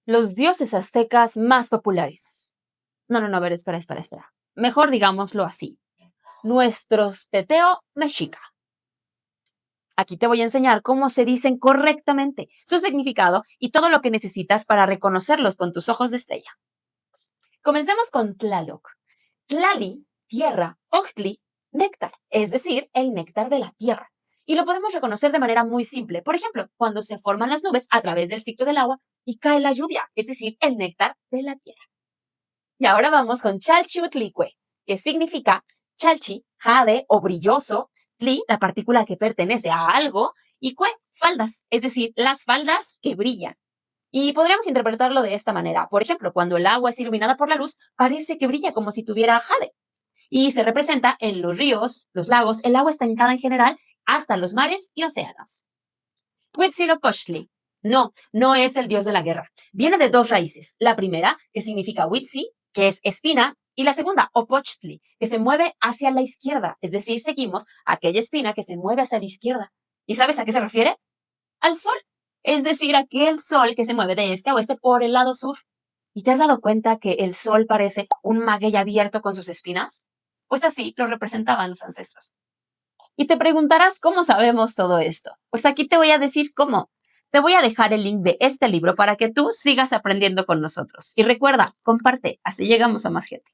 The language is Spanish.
Los dioses aztecas más populares. No, a ver, espera. Mejor digámoslo así. Nuestros teteo mexica. Aquí te voy a enseñar cómo se dicen correctamente, su significado y todo lo que necesitas para reconocerlos con tus ojos de estrella. Comencemos con Tlaloc. Tlali, tierra, Ochtli, néctar, es decir, el néctar de la tierra. Y lo podemos reconocer de manera muy simple. Por ejemplo, cuando se forman las nubes a través del ciclo del agua y cae la lluvia, es decir, el néctar de la tierra. Y ahora vamos con Chalchiutlicue, que significa chalchi, jade o brilloso, tli, la partícula que pertenece a algo, y cue, faldas, es decir, las faldas que brillan. Y podríamos interpretarlo de esta manera. Por ejemplo, cuando el agua es iluminada por la luz, parece que brilla como si tuviera jade. Y se representa en los ríos, los lagos, el agua estancada en general, hasta los mares y océanos. Huitzilopochtli. No es el dios de la guerra. Viene de dos raíces. La primera, que significa Huitzi, que es espina, y la segunda, Opochtli, que se mueve hacia la izquierda. Es decir, seguimos aquella espina que se mueve hacia la izquierda. ¿Y sabes a qué se refiere? Al sol. Es decir, aquel sol que se mueve de este a oeste por el lado sur. ¿Y te has dado cuenta que el sol parece un maguey abierto con sus espinas? Pues así lo representaban los ancestros. Y te preguntarás cómo sabemos todo esto. Pues aquí te voy a decir cómo. Te voy a dejar el link de este libro para que tú sigas aprendiendo con nosotros. Y recuerda, comparte, así llegamos a más gente.